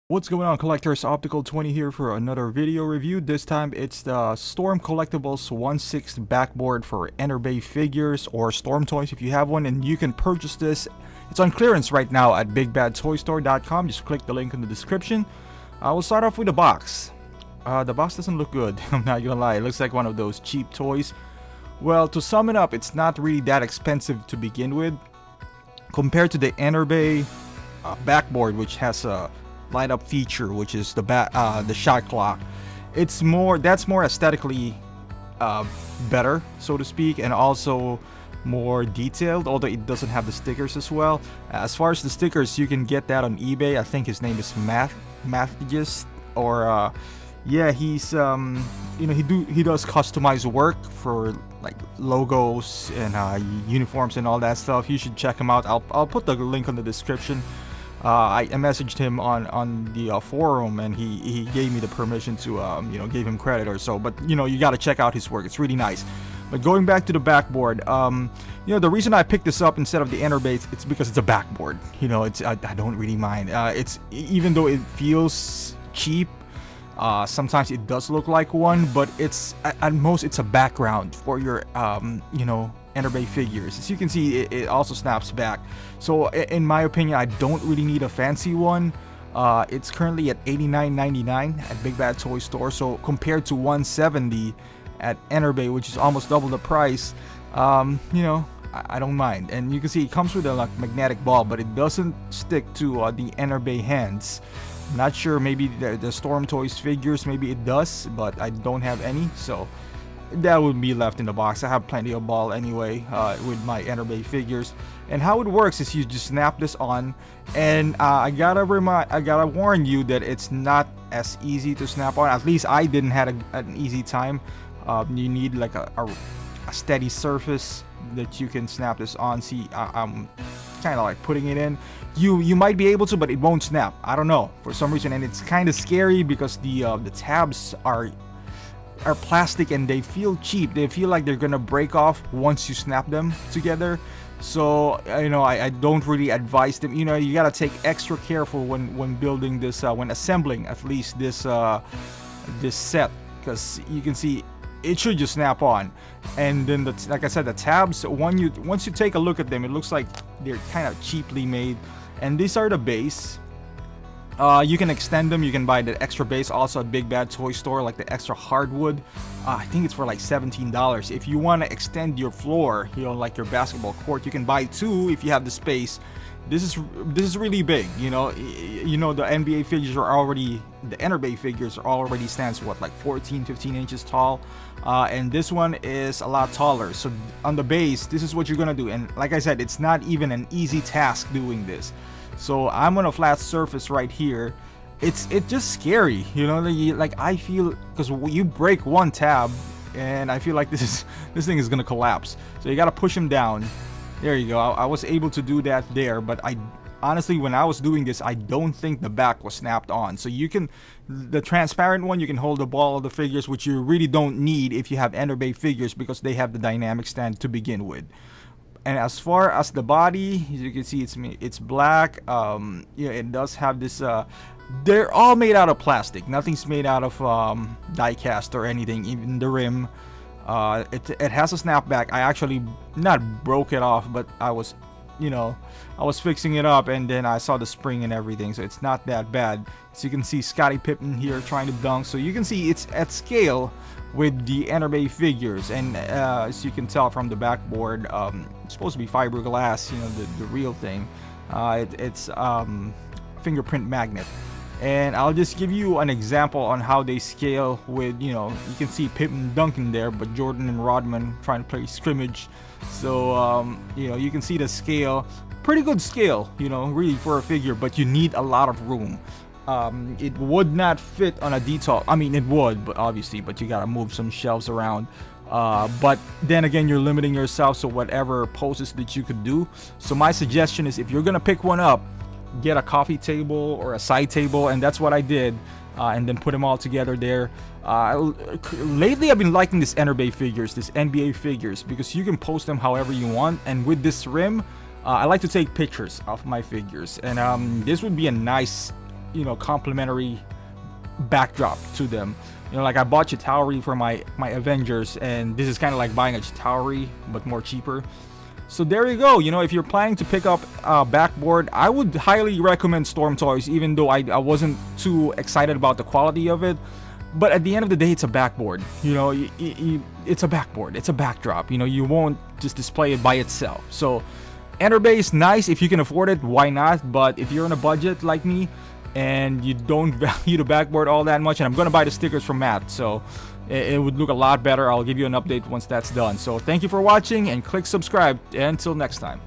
What's going on, collectors? Optical 20 here for another video review. This time it's the Storm Collectibles 1/6 backboard for Enterbay figures or Storm Toys if you have one, and you can purchase this. It's on clearance right now at BigBadToyStore.com. Just click the link in the description. We'll start off with the box. The box doesn't look good. I'm not gonna lie. It looks like one of those cheap toys. Well, to sum it up, it's not really that expensive to begin with compared to the Enterbay backboard, which has a light up feature, which is the shot clock. That's more aesthetically better, so to speak, and also more detailed, although it doesn't have the stickers as well. As far as the stickers, you can get that on eBay. I think his name is Mathgist, or yeah, he's he does customized work for like logos and uniforms and all that stuff. You should check him out. I'll put the link in the description. I messaged him on the forum, and he gave me the permission to give him credit or so. But you got to check out his work. It's really nice. But going back to the backboard, the reason I picked this up instead of the Enterbay, it's because it's a backboard. I don't really mind. It's, even though it feels cheap, sometimes it does look like one, but it's at most it's a background for your Enterbay figures. As you can see, it also snaps back. So in my opinion, I don't really need a fancy one. It's currently at $89.99 at Big Bad Toy Store. So compared to $170 at Enterbay, which is almost double the price, I don't mind. And you can see it comes with a magnetic ball, but it doesn't stick to the Enterbay hands. I'm not sure, maybe the Storm Toys figures, maybe it does, but I don't have any, so that would be left in the box. I have plenty of ball anyway with my Enterbay figures. And how it works is you just snap this on, and I gotta warn you that it's not as easy to snap on. At least I didn't have an easy time. You need like a steady surface that you can snap this on. See, I'm kind of like putting it in. You might be able to, but it won't snap. I don't know, for some reason, and it's kind of scary because the tabs are plastic and they feel cheap. They feel like they're gonna break off once you snap them together. So I don't really advise them. You gotta take extra careful when building this, when assembling at least this set, because you can see it should just snap on. And then like I said, the tabs, once you take a look at them, it looks like they're kind of cheaply made. And these are the base. You can extend them. You can buy the extra base also at Big Bad Toy Store, like the extra hardwood. I think it's for like $17. If you want to extend your floor, like your basketball court, you can buy two if you have the space. This is really big. The NBA figures are already, the Enterbay figures are already stands what, like 14-15 inches tall, and this one is a lot taller. So on the base, this is what you're gonna do. And like I said, it's not even an easy task doing this. So I'm on a flat surface right here. It's just scary, like I feel, because you break one tab, and I feel like this thing is gonna collapse. So you gotta push him down. There you go. I was able to do that there, but honestly, when I was doing this, I don't think the back was snapped on. So the transparent one, you can hold the ball of the figures, which you really don't need if you have Enterbay figures, because they have the dynamic stand to begin with. And as far as the body, as you can see, it's black. It does have this. They're all made out of plastic. Nothing's made out of die cast or anything. Even the rim. It has a snapback. I actually not broke it off, but I was fixing it up, and then I saw the spring and everything, so it's not that bad. So you can see Scottie Pippen here trying to dunk. So you can see it's at scale with the Enterbay figures, and as you can tell from the backboard, it's supposed to be fiberglass, the real thing. It's fingerprint magnet. And I'll just give you an example on how they scale with, you can see Pippen dunking there, but Jordan and Rodman trying to play scrimmage. So, you can see the scale. Pretty good scale, really for a figure, but you need a lot of room. It would not fit on a detail. I mean, it would, but obviously, but you gotta move some shelves around. But then again, you're limiting yourself, so whatever poses that you could do. So my suggestion is, if you're gonna pick one up, get a coffee table or a side table, and that's what I did, and then put them all together there. Lately I've been liking this Enterbay figures, this NBA figures, because you can post them however you want, and with this rim, I like to take pictures of my figures, and this would be a nice complementary backdrop to them. Like I bought Chitauri for my Avengers, and this is kind of like buying a Chitauri but more cheaper. So there you go. If you're planning to pick up a backboard, I would highly recommend Storm Toys, even though I wasn't too excited about the quality of it. But at the end of the day, it's a backboard. It's a backboard. It's a backdrop. You won't just display it by itself. So Enter Bay is nice if you can afford it. Why not? But if you're on a budget like me and you don't value the backboard all that much, and I'm gonna buy the stickers from Matt, so it would look a lot better. I'll give you an update once that's done. So thank you for watching, and click subscribe. Until next time.